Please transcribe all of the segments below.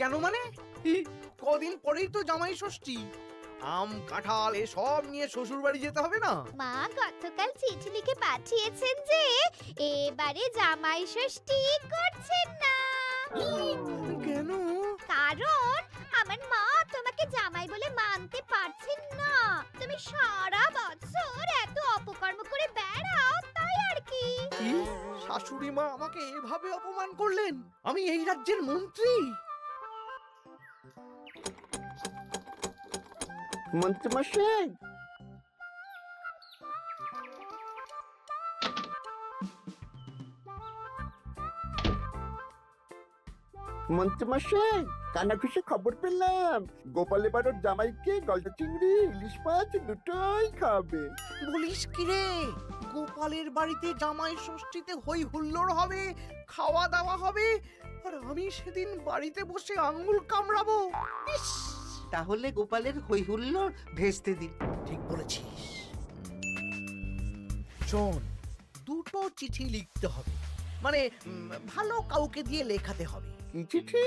কেন মানে? কদিন পরেই তো জামাই ষষ্ঠী। আম কাঁঠাল এসব নিয়ে শ্বশুর বাড়ি যেতে হবে না? মা গতকাল চিঠি লিখে পাঠিয়েছেন যে এবারে জামাই ষষ্ঠী করছেন না। কেন? কারণ আমার মা তোমাকে জামাই বলে মানতে পারছেন না। তুমি সারা বছর এত অপকর্ম করে বেড়াও, তাই আর কি। কি? শাশুড়ি মা আমাকে এভাবে অপমান করলেন? আমি এই রাজ্যের মন্ত্রী। মন্ত্রীমশাই, মন্ত্রীমশাই, কানাঘুষে খবর পেলাম গোপাল এবার ওর জামাইকে গলদা চিংড়ি ইলিশ মাছ দুটোই খাবে। বলিস কি রে? গোপালের বাড়িতে জামাই ষষ্ঠীতে হই হুল্লোড় হবে, খাওয়া দাওয়া হবে, আর আমি সেদিন বাড়িতে বসে আঙ্গুল কামড়াবো। ইস! তাহলে গোপালের হই হুল্লোড় ভেস্তে দিন। ঠিক বলেছিস। শোন, দুটো চিঠি লিখতে হবে, মানে ভালো কাউকে দিয়ে লেখাতে হবে। কি চিঠি?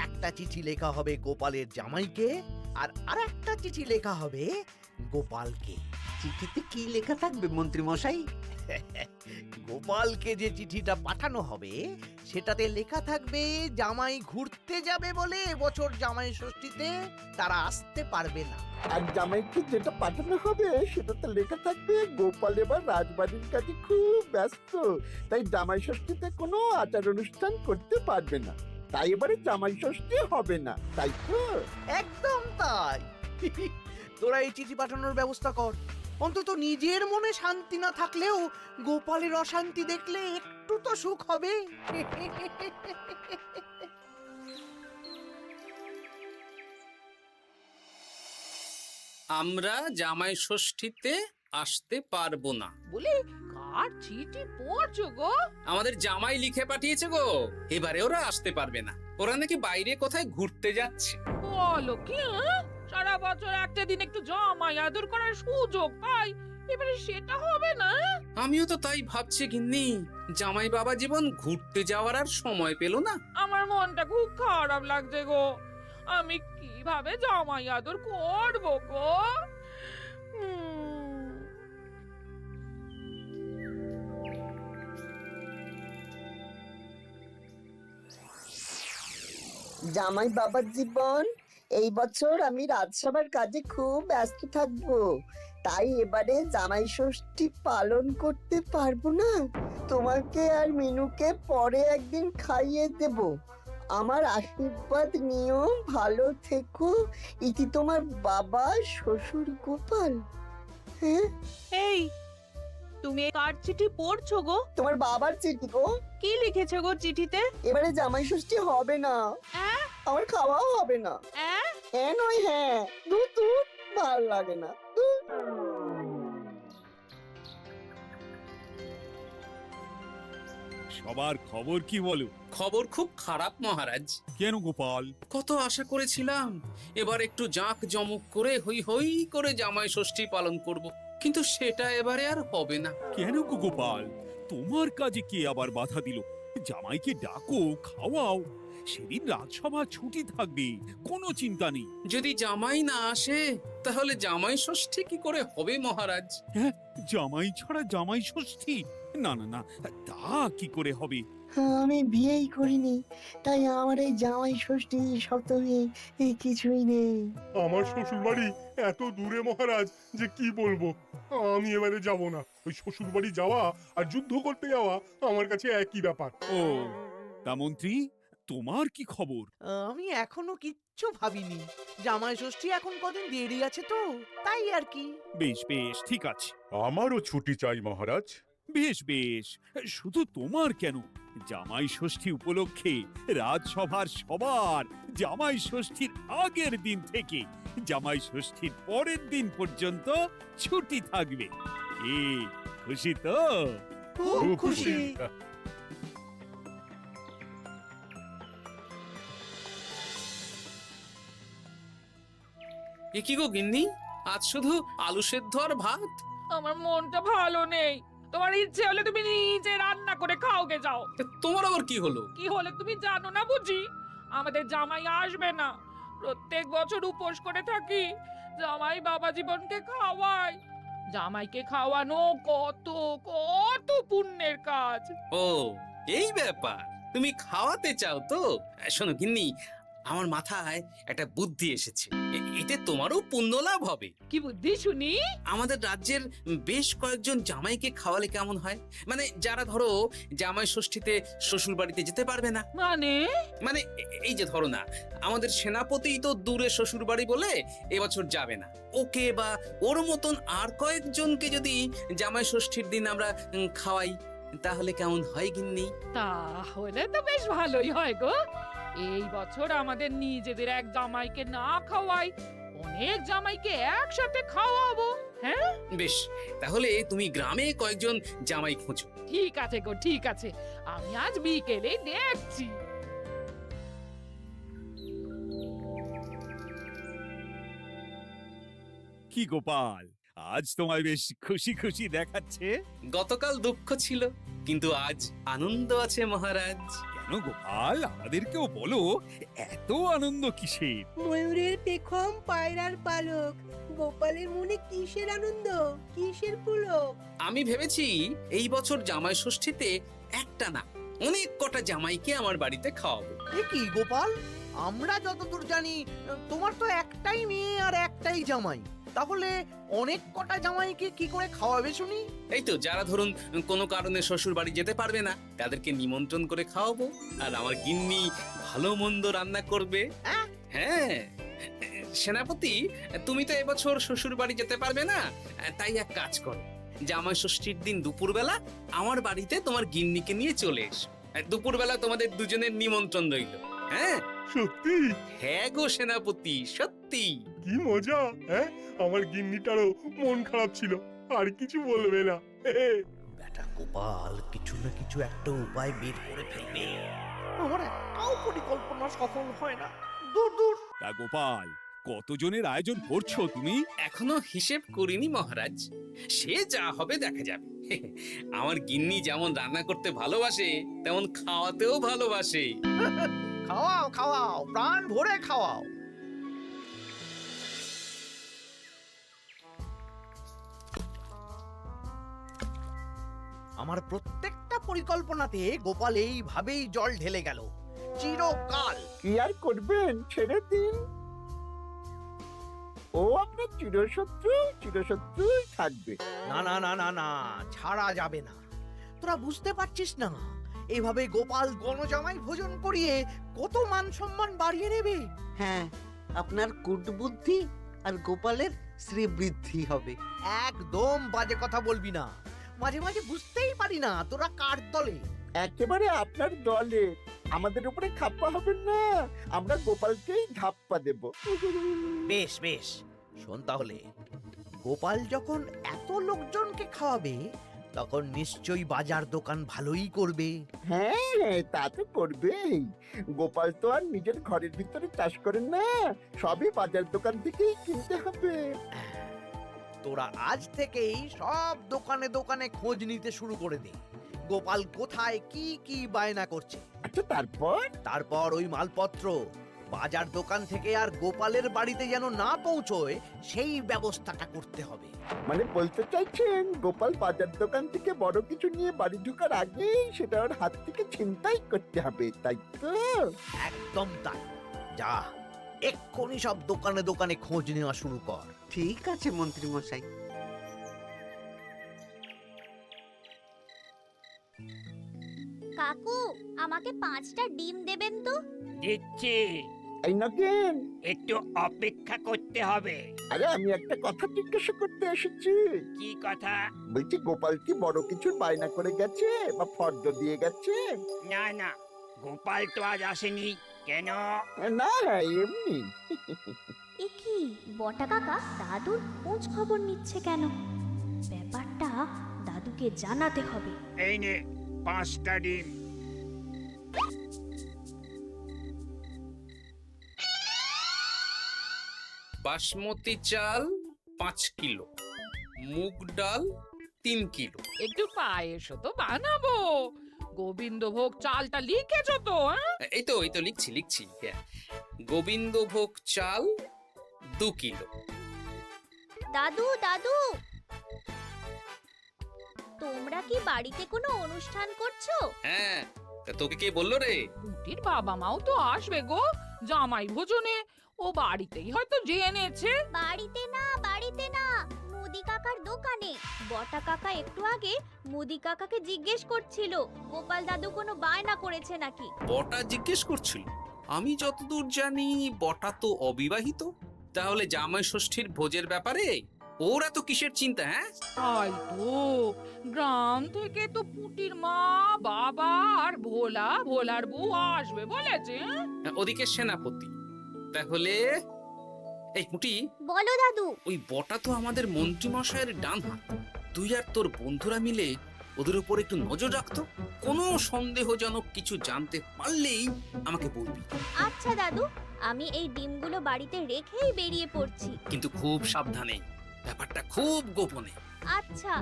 একটা চিঠি লেখা হবে গোপালের জামাইকে, আর আরেকটা চিঠি লেখা হবে গোপালকে। চিঠিতে কি লেখা থাকবে মন্ত্রী মশাই? গোপালকে যে চিঠিটা পাঠানো হবে সেটাতে লেখা থাকবে জামাই ঘুরতে যাবে বলে এবছর জামাই ষষ্ঠীতে তারা আসতে পারবে না। আর জামাইকে যেটা পাঠানো হবে সেটাতে লেখা থাকবে গোপাল এবার রাজবাড়ির কাজে খুব ব্যস্ত, তাই জামাই ষষ্ঠীতে কোনো আচার অনুষ্ঠান করতে পারবে না, তাই এবারে জামাই ষষ্ঠী হবে না, তাই তো? একদম তাই। তোরা এই চিঠি পাঠানোর ব্যবস্থা কর। অন্তত নিজের মনে শান্তি না থাকলেও গোপালের অশান্তি দেখলে একটু তো সুখ হবে। আমরা জামাই ষষ্ঠীতে আসতে পারবো না বলে কার চিঠি পড়ছো গো? আমাদের জামাই লিখে পাঠিয়েছে গো, এবারে ওরা আসতে পারবে না। ওরা নাকি বাইরে কোথায় ঘুরতে যাচ্ছে। বলো কি? সারা বছর একটা দিন একটু জামাই আদর করার সুযোগ পাই, এবারে সেটা হবে না? আমিও তো তাই ভাবছি গিন্নি, জামাই বাবা জীবন ঘুরতে যাওয়ার আর সময় পেল না। আমার মনটা খুব খারাপ লাগছে গো। আমি কিভাবে জামাই আদর করবো গো? জামাই বাবার জীবন, এই বছর আমি রাজসভার কাজে খুব ব্যস্ত থাকবো, তাই এবারে জামাই ষষ্ঠী পালন করতে পারবো না। তোমাকে আর মিনুকে পরে একদিন খাইয়ে দেব। আমার আশীর্বাদ নিও, ভালো থেকো, ইতি তোমার বাবা শ্বশুর গোপাল। হ্যাঁ, এই তুমি কার চিঠি পড়ছো গো? তোমার বাবার চিঠি গো। কি লিখেছে গো চিঠিতে? এবারে জামাই ষষ্ঠী হবে না, আমার খাওয়াও হবে না। হ্যাঁ নয় হ্যাঁ, দূর দূর, ভাল লাগে না। সবার খবর কি বলো? খবর খুব খারাপ মহারাজ। কেন গোপাল? কত আশা করেছিলাম এবার একটু জাঁক জমক করে হই হই করে জামাই ষষ্ঠী পালন করব, কিন্তু সেটা এবারে আর হবে না। কেন গো গোপাল, তোমার কাজে কে আবার বাধা দিল? জামাইকে ডাকো, খাওয়াও, সেদিন রাজসভা ছুটি থাকবে, কোনো চিন্তা নেই। যদি জামাই না আসে তাহলে জামাই ষষ্ঠী কি করে হবে মহারাজ? হ্যাঁ, জামাই ছাড়া জামাই ষষ্ঠী? না না না, তা কি করে হবে? আমি বিয়েই করিনি, তাই আমার এই জামাই ষষ্ঠী সপ্তমী কিছুই নেই। আমার শ্বশুর বাড়ি এত দূরে মহারাজ যে কি বলবো। আমি এবারে যাব না। ওই শ্বশুর বাড়ি যাওয়া আর যুদ্ধ করতে যাওয়া আমার কাছে একই ব্যাপার। ও, তা মন্ত্রী, তোমার কি খবর? আমি এখনো কিচ্ছু ভাবিনি। জামাই ষষ্ঠী এখন কদিন দেরি আছে তো, তাই আর কি। বেশ বেশ, ঠিক আছে। আমারও ছুটি চাই মহারাজ। বেশ বেশ, শুধু তোমার কেন, জামাই ষষ্ঠী উপলক্ষে রাজসভার সবার জামাই ষষ্ঠীর আগের দিন থেকে জামাই ষষ্ঠীর পরের দিন পর্যন্ত ছুটি থাকবে। এ খুশি তো? খুব খুশি। এ কি গো গিন্নি, আজ শুধু আলু সেদ্ধ আর ভাত? আমার মনটা ভালো নেই। তোমার ইচ্ছে হলে তুমি নিজে রান্না করে খাওগে যাও। তোমার আবার কি হলো? কি হলে তুমি জানো না বুঝি? আমাদের জামাই আসবে না। প্রত্যেক বছর উপোস করে থাকি, জামাই বাবা জীবনকে খাওয়াই। জামাইকে খাওয়ানো কত কত পুণ্যের কাজ। ও এই ব্যাপার, তুমি খাওয়াতে চাও তো? শোনো গিন্নি, আমার মাথায় একটা বুদ্ধি এসেছে। এতে তোমারও পুণ্য লাভ হবে। কি বুদ্ধি শুনি? আমাদের রাজ্যের বেশ কয়েকজন জামাইকে খাওয়ালে কেমন হয়? মানে যারা ধরো জামাই ষষ্ঠীতে শ্বশুর বাড়িতে যেতে পারবে না। মানে মানে এই যে ধরো না, আমাদের সেনাপতি তো দূরে শ্বশুর বাড়ি বলে এবছর যাবে না। ওকে বা ওর মতন আর কয়েকজনকে যদি জামাই ষষ্ঠীর দিন আমরা খাওয়াই, তাহলে কেমন হয় গিন্নি? তাহলে তো বেশ ভালোই হয় গো। এই বছর আমাদের নিজেদের এক জামাইকে না খাওয়াই, অনেক জামাইকে একসাথে খাওয়াবো। হ্যাঁ, বেশ, তাহলে তুমি গ্রামে কয়েকজন জামাই খোঁজো। ঠিক আছে গো, ঠিক আছে। আমি আজ বিকেলে দেখছি। কি গোপাল, আজ তোমায় বেশ খুশি খুশি দেখাচ্ছে। গতকাল দুঃখ ছিল, কিন্তু আজ আনন্দ আছে মহারাজ। কেন গোপাল, আমাদেরকেও বলো, এত আনন্দ কিসের? ময়ূরের পেখম পায়রার পালক, গোপালের মনে কিসের আনন্দ, কিসের পুলক? আমি ভেবেছি এই বছর জামাই ষষ্ঠীতে একটা না, অনেক কটা জামাইকে আমার বাড়িতে খাওয়াবো। এ কি গোপাল, আমরা যতদূর জানি তোমার তো একটাই মেয়ে আর একটাই জামাই, তাহলে অনেক কটা জামাইকে কি করে খাওয়াবে শুনি? এই তো যারা ধরুন কোনো কারণে শ্বশুর বাড়ি যেতে পারবে না, তাদেরকে নিমন্ত্রণ করে খাওয়াবো। আর আমার গিন্নি ভালো মন্দ রান্না করবে। হ্যাঁ সেনাপতি, তুমি তো এবছর শ্বশুর বাড়ি যেতে পারবে না, তাই এক কাজ করো, জামাই ষষ্ঠীর দিন দুপুরবেলা আমার বাড়িতে তোমার গিন্নিকে নিয়ে চলে এসো। দুপুরবেলা তোমাদের দুজনের নিমন্ত্রণ রইল। হ্যাঁ সত্যি? হ্যাঁ গো সেনাপতি, সত্যি। কি মজা! হ্যাঁ, আমার গিন্নিটারও মন খারাপ ছিল, আর কিছু বলবে না। বেটা গোপাল কিছু না কিছু একটা উপায় বের করে ফেলবে। আমার একটাও পরিকল্পনা সফল হয় না। দূর দূর। তা গোপাল, কতজনের আয়োজন করছো তুমি? এখনো হিসেব করিনি মহারাজ, সে যা হবে দেখা যাবে। আমার গিন্নি যেমন রান্না করতে ভালোবাসে, তেমন খাওয়াতেও ভালোবাসে। খাওয়াও খাওয়াও, প্রাণ ভরে খাওয়াও। আমার প্রত্যেকটা পরিকল্পনাতে গোপাল এইভাবেই জল ঢেলে গেল চিরকাল। কি আর করবেন, ছেড়ে দিন। ও আপনার চিরশত্রুই থাকবে। না না না না না, ছাড়া যাবে না। তোরা বুঝতে পারছিস না, এভাবে গোপাল গণজামাই ভোজন করিয়ে কত মান সম্মান বাড়িয়ে নেবে। হ্যাঁ, আপনার কূটবুদ্ধি আর গোপালের শ্রীবৃদ্ধি হবে। একদম বাজে কথা বলবি না। মাঝে মাঝে বুঝতেই পারি না তোরা কার দলে। একেবারে আপনার দলে। আমাদের উপরে খাপ্পা হবেন না, আমরা গোপালকেই ধাপ্পা দেব। বেশ বেশ, শোন তাহলে, গোপাল যখন এত লোকজনকে খাওয়াবে, তখন নিশ্চয়ই বাজার দোকান ভালোই করবে। হ্যাঁ, তা তো করবেই। গোপাল তো আর নিজের ঘরের ভিতরে চাষ করেন না, সবই বাজার দোকান থেকেই কিনতে হবে। তোরা আজ থেকেই সব দোকানে দোকানে খোঁজ নিতে শুরু করে দে, গোপাল কোথায় কি কি বায়না করছে। আচ্ছা, তারপর ওই মালপত্র বাজার দোকান থেকে আর গোপালের বাড়িতে যেন না পৌঁছয়, সেই ব্যবস্থাটা করতে হবে। মানে বলতে চাইছেন গোপাল বাজার দোকান থেকে বড় কিছু নিয়ে বাড়ি ঢোকার আগেই সেটা ওর হাত থেকে ছিনতাই করতে হবে, তাই তো? একদম তাই। যা, এক্ষুনি সব দোকানে দোকানে খোঁজ নেওয়া শুরু কর। ঠিক আছে মন্ত্রী মশাই। কাকু, আমাকে 5টা ডিম দেবেন তো? দিচ্ছি, এই নগেন, একটু অপেক্ষা করতে হবে। আরে আমি একটা কথা জিজ্ঞাসা করতে এসেছি। কি কথা? বলছি গোপাল কি বড় কিছুর বায়না করে গেছে বা ফর্দ দিয়ে গেছে? না না, গোপাল তো আজ আসেনি। কেন? না, এমনি। এ কি, বটা কাকা দাদুর খোঁজ খবর নিচ্ছে কেন? ব্যাপারটা দাদুকে জানাতে হবে। এই নে 5টা ডিম। বাসমতি চাল 5 কিলো, মুগ ডাল 3 কিলো। একটু পায়েসও তো বানাবো। গোবিন্দভোগ চালটা লিখেছো তো? এই তো লিখছি হ্যাঁ। গোবিন্দভোগ চাল 2 কিলো। দাদু দাদু, তোমরা কি বাড়িতে কোনো অনুষ্ঠান করছো? হ্যাঁ, তা তোকে কে বললো রে? পুটির বাবা মাও তো আসবে গো জামাই ভোজনে। ও বাড়িতেই হয়তো জেনেছে। বাড়িতে না, মুদি কাকার দোকানে। বটা কাকা একটু আগে মুদি কাকাকে জিজ্ঞেস করছিল গোপাল দাদু কোনো বায়না করেছে নাকি। বটা জিজ্ঞেস করছিল? আমি যতদূর জানি বটা তো অবিবাহিত। তাহলে জামাই ষষ্ঠীর ভোজের ব্যাপারে ওর এত কিসের চিন্তা? হ্যাঁ, তাই তো, গ্রাম থেকে তো পুটির মা, বাবা আর ভোলার বউ আসবে বলেছে। ওদিকে সেনাপতি। তাহলে এই পুটি, বলো দাদু। ওই বটা তো আমাদের মন্ত্রী মশাইয়ের ডান হাত। তুই আর তোর বন্ধুরা মিলে ওদের উপর একটু নজর রাখতো। কোনো সন্দেহজনক কিছু জানতে পারলেই আমাকে বলবি। আচ্ছা দাদু, আমি এই ডিমগুলো বাড়িতে রেখেই বেরিয়ে পড়ছি। কিন্তু খুব সাবধানে, ব্যাপারটা খুব গোপনে। আচ্ছা।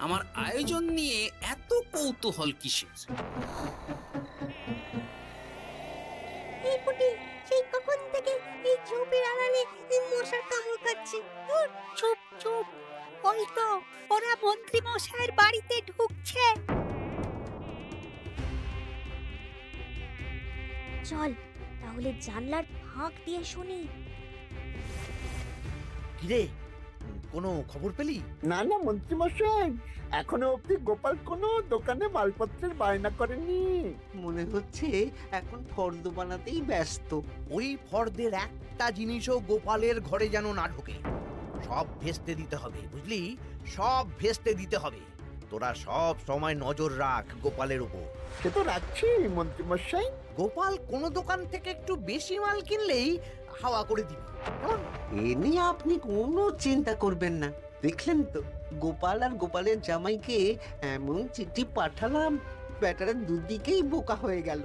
আমার আয়োজন নিয়ে এত কৌতূহল কিসের? এই পুটি, সেই কখন থেকে এই ঝোপের আড়ালে মশার কামড় খাচ্ছে। ধুর, চুপ চুপ, ওই তো ওরা মন্ত্রী মশাইয়ের বাড়িতে ঢুকছে। চল তাহলে জানলার ফাঁক দিয়ে শুনি। কিরে, কোনো খবর পেলি? না না মন্ত্রী মশাই, এখনো অবধি গোপাল কোনো দোকানে মালপত্রের বায়না করেনি। মনে হচ্ছে এখন ফর্দ বানাতেই ব্যস্ত। ওই ফর্দের একটা জিনিসও গোপালের ঘরে যেন না ঢোকে। সব ভেস্তে দিতে হবে, বুঝলি? সব ভেস্তে দিতে হবে। তোরা সব সময় নজর রাখ গোপালের উপর। সে তো রাখছি মন্ত্রী মশাই। গোপাল কোনো দোকান থেকে একটু বেশি মাল কিনলেই হাওয়া করে দিবি, কেমন? এ নিয়ে আপনি কোনো চিন্তা করবেন না। দেখলেন তো, গোপাল আর গোপালের জামাইকে এমন চিঠি পাঠালাম, ব্যাটারা দুদিকেই বোকা হয়ে গেল।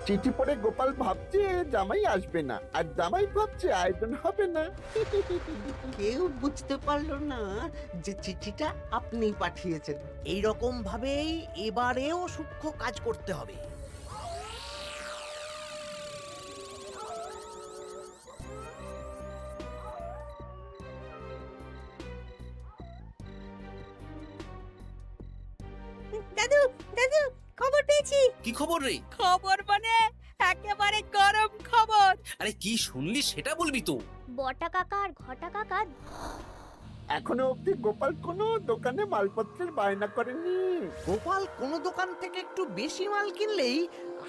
চিঠি পড়ে গোপাল ভাবছে জামাই আসবে না, আর জামাই ভাবছে আয়োজন হবে না। কেউ বুঝতে পারলো না যে চিঠিটা আপনি পাঠিয়েছেন। এই রকম ভাবেই এবারেও সূক্ষ্ম কাজ করতে হবে। দাদু দাদু, খবর পেয়েছি। কি খবর রে? খবর মানে একেবারে গরম খবর। আরে কি শুনলি সেটা বলবি তো। বটা কাকা আর ঘটা কাকা এখনো অবধি গোপাল কোনো দোকানে মালপত্রের বায়না করেনি। গোপাল কোনো দোকান থেকে একটু বেশি মাল কিনলেই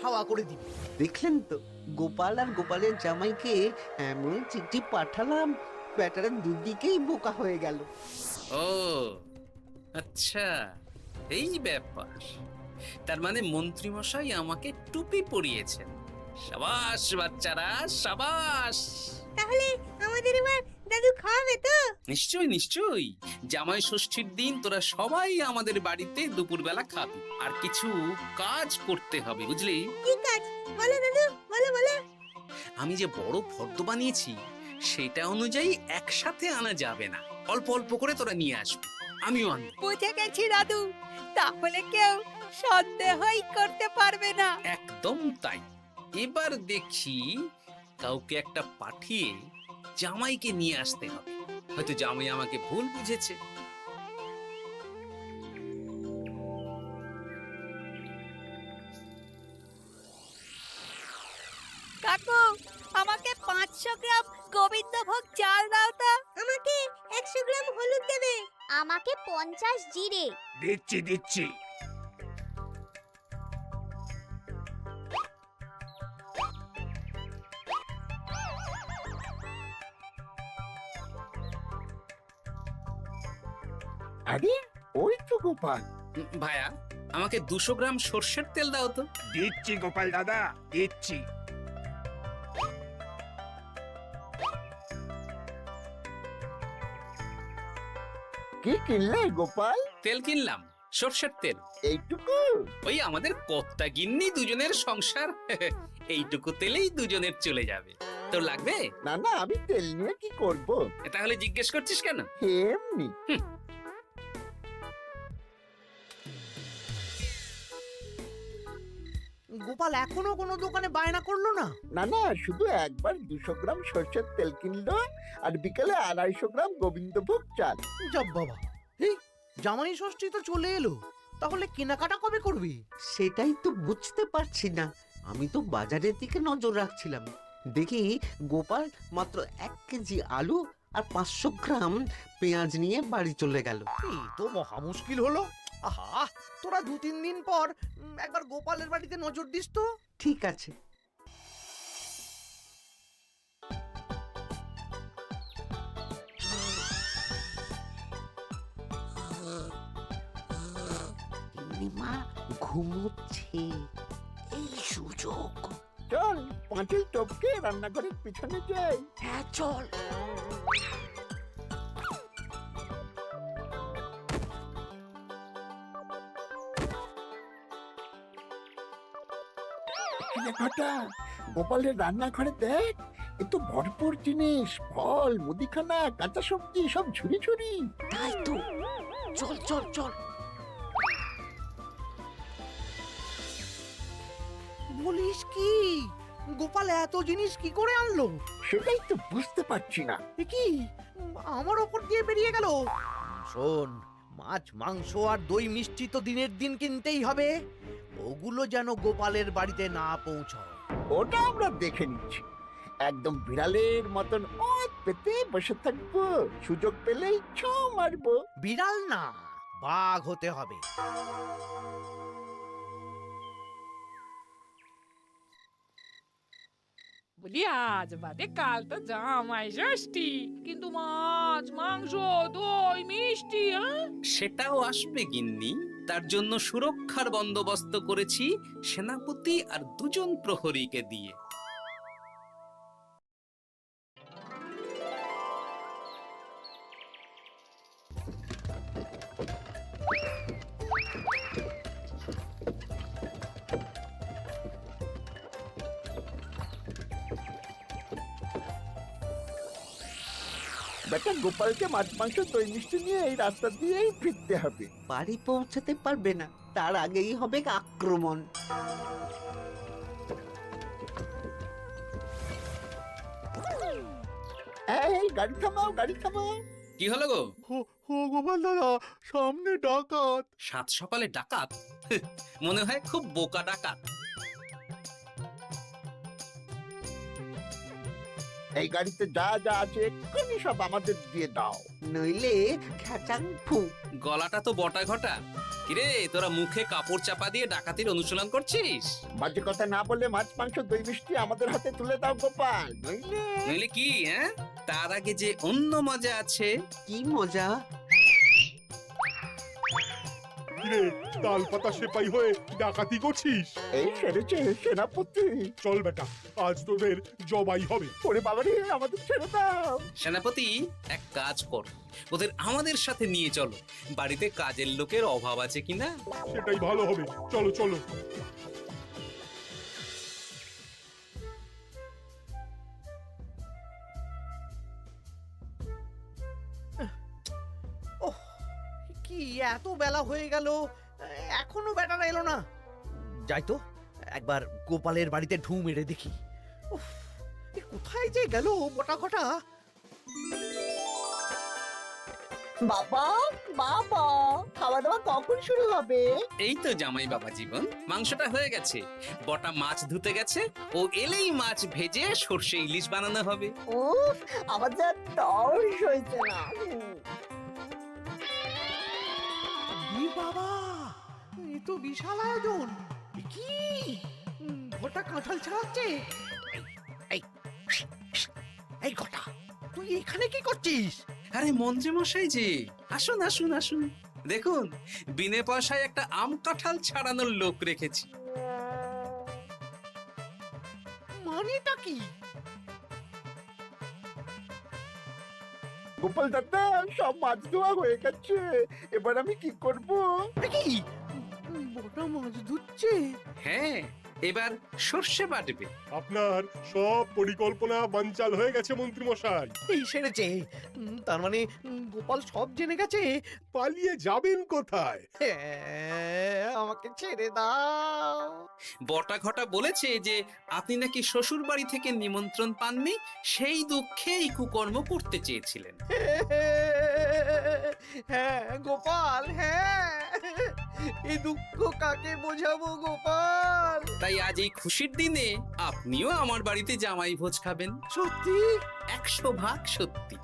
হাওয়া করে দিবি। দেখলেন তো, গোপাল আর গোপালের জামাইকে এমন চিঠি পাঠালাম, ব্যাটারা দুদিকেই বোকা হয়ে গেল। ও আচ্ছা, এই ব্যাপার। তার মানে মন্ত্রী মশাই আমাকে টুপি পরিয়েছেন। সাবাস বাচ্চারা, সাবাস। তাহলে আমাদের এবার দাদু খাওয়াবে তো? নিশ্চয়ই। জামাই ষষ্ঠীর দিন তোরা সবাই আমাদের বাড়িতে দুপুরবেলা খাবি। আর কিছু কাজ করতে হবে, বুঝলি? কি কাজ? বলো দাদু, বলো বলো। আমি যে বড় ফর্দ বানিয়েছি সেটা অনুযায়ী একসাথে আনা যাবে না, অল্প অল্প করে তোরা নিয়ে আসবি, আমিও আনবো। বুঝে গেছি দাদু, তাহলে কেউ সন্দেহই করতে পারবে না। একদম তাই। এবার দেখি কাউকে একটা পাঠিয়ে জামাইকে নিয়ে আসতে হবে। হয়তো জামাই আমাকে ভুল বুঝেছে। কাকু, আমাকে 500 গ্রাম গোবিন্দভোগ চাল দাও তো। আমাকে 100 গ্রাম হলুদ দেবে। আমাকে 50 জিরে। দিচ্ছি। আরে ওই তো গোপাল। ভাইয়া, আমাকে 200 গ্রাম সর্ষের তেল দাও তো। দিচ্ছি গোপাল দাদা, দিচ্ছি। কি কিনলে গোপাল? তেল কিনলাম, সর্ষের তেল। এইটুকু? ওই আমাদের কর্তা গিন্নি দুজনের সংসার, এইটুকু তেলেই দুজনের চলে যাবে। তোর লাগবে? না না, আমি তেল নিয়ে কি করব? তাহলে জিজ্ঞেস করছিস কেন? এমনি। গোপাল এখনো কোনো দোকানে বায়না করলো না? না না, শুধু একবার 200 গ্রাম সরষের তেল কিনলো আর বিকেলে 250 গ্রাম গোবিন্দভোগ চাল। যাব বাবা, এই জামাই ষষ্ঠী তো চলে এলো, তাহলে কেনাকাটা কবে করবি? সেটাই তো বুঝতে পারছি না। আমি তো বাজারের দিকে নজর রাখছিলাম, দেখি গোপাল মাত্র 1 কেজি আলু আর 500 গ্রাম পেঁয়াজ নিয়ে বাড়ি চলে গেল। এই তো মহা মুশকিল হলো। আহা, তোরা 2-3 দিন পর একবার গোপালের বাড়িতে নজর দিস তো। ঠিক আছে। মা ঘুমোচ্ছে, এই সুযোগ। চল পাঁচিল টপকে রান্নাঘরের পিছনে যাই। হ্যাঁ চল। ঘটা গোপালের রান্নাঘরে দেখ, এ তো ভরপুর জিনিস, ফল, মুদিখানা, কাঁচা সবজি সব ঝুড়ি ঝুড়ি। তাই তো, চল চল চল। বলিস কি, গোপাল এত জিনিস কি করে আনলো? সেটাই তো বুঝতে পারছি না। এ কি আমার ওপর দিয়ে বেরিয়ে গেল? শোন, মাছ, মাংস আর দই মিষ্টি তো দিনের দিন কিনতেই হবে, ওগুলো যেন গোপালের বাড়িতে না পৌঁছায়। ওটা আমরা দেখে নিচ্ছি। একদম বিড়ালের মতন ওত পেতে বসে থাকবো, সুযোগ পেলেই ছো মারবো। বিড়াল না, বাঘ হতে হবে। বলি আজ বাদে কাল তো জামাই ষষ্ঠী, কিন্তু মাছ, মাংস, দই, মিষ্টি, সেটাও আসবে গিন্নি। তার জন্য সুরক্ষার বন্দোবস্ত করেছি সেনাপতি আর 2 জন প্রহরীকে দিয়ে। বেটা গোপালকে মাছ, মাংস, দই মিষ্টি নিয়ে এই রাস্তা দিয়েই ফিরতে হবে। বাড়ি পৌঁছাতে পারবে না, তার আগেই হবে আক্রমণ। এই গাড়ি থামাও, গাড়ি থামাও। কি হলো গো? ও গোপাল দাদা, সামনে ডাকাত। 7 সকালে ডাকাত? মনে হয় খুব বোকা ডাকাত। এই গাড়িতে যা যা আছে এক্ষুনি সব আমাদের দিয়ে দাও। নইলে খেচাং ফু। গলাটা তো বটা ঘটা। কিরে, তোরা মুখে কাপড় চাপা দিয়ে ডাকাতির অনুশীলন করছিস? বাজে কথা না বলে মাছ, মাংস, দই মিষ্টি আমাদের হাতে তুলে দাও গোপাল, নইলে। নইলে কি? তার আগে যে অন্য মজা আছে। কি মজা? কিরে, তাল পাতা সেপাই হয়ে ডাকাতি করছিস? এই সেরেছে সেনাপতি। চল বেটা, আজ তোদের জবাই হবে। ওরে বাবারে, আমাদের ছেড়ে দাও। সেনাপতি, এক কাজ কর, ওদের আমাদের সাথে নিয়ে চলো। বাড়িতে কাজের লোকের অভাব আছে কিনা। সেটাই ভালো হবে, চলো চলো। ওহ, কি এত বেলা হয়ে গেল, এখনো বেটারা এলো না। যাই তো একবার গোপালের বাড়িতে ঢু মেরে দেখি। উফ, এ কোথায় যে গেল বটা ঘটা? বাবা, বাবা, খাওয়া দাওয়া কখন শুরু হবে? এই তো জামাই বাবা জীবন, মাংসটা হয়ে গেছে, বটা মাছ ধুতে গেছে, ও এলেই মাছ ভেজে সর্ষে ইলিশ বানানো হবে। উফ, আমার যা তর্স হয়েছে না। এ বাবা, এ তো বিশাল আয়োজন। এ কি ঘটা কাঁঠাল ছাড়াচ্ছে? এই, এই ঘটা, তুই এখানে কি করছিস? আরে মন্ত্রী মশাই যে, আসুন আসুন আসুন, দেখুন বিনে পয়সায় একটা আম কাঁঠাল ছাড়ানোর লোক রেখেছি। মানেটা কি? গোপাল দাদা, সব মাছ ধোয়া হয়ে গেছে, এবার আমি কি করব? এ কি বটা মাছ ধুচ্ছে? হ্যাঁ, এবার সর্ষে বাটবে। আপনার সব পরিকল্পনা বানচাল হয়ে গেছে মন্ত্রী মশাই। এই সেরেছে। তার মানে গোপাল সব জেনে গেছে। পালিয়ে যাবেন কোথায়? আমাকে ছেড়ে দাও। বটা ঘটা বলেছে যে আপনি নাকি শ্বশুর বাড়ি থেকে নিমন্ত্রণ পাননি, সেই দুঃখে এই কুকর্ম করতে চেয়েছিলেন। হ্যাঁ গোপাল, হ্যাঁ, এই দুঃখ কাকে বোঝাবো গোপাল? তাই আজ এই খুশির দিনে আপনিও আমার বাড়িতে জামাই ভোজ খাবেন। সত্যি? 100% সত্যি।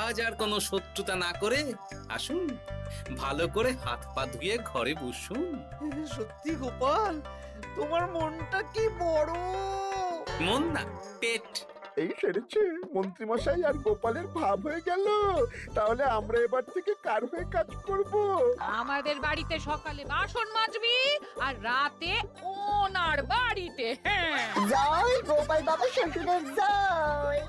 আজ আর কোনো শত্রুতা না করে আসুন, ভালো করে হাত পা ধুয়ে ঘরে বসুন। সত্যি গোপাল, তোমার মনটা কি বড়। মন না, পেট। এই সেরেছে, মন্ত্রী মশাই আর গোপালের ভাব হয়ে গেল। তাহলে আমরা এবার থেকে কার হয়ে কাজ করব? আমাদের বাড়িতে সকালে বাসন মাজবি আর রাতে ওনার বাড়িতে। হ্যাঁ, জয় গোপাল বাবা শ্বশুরের জয়।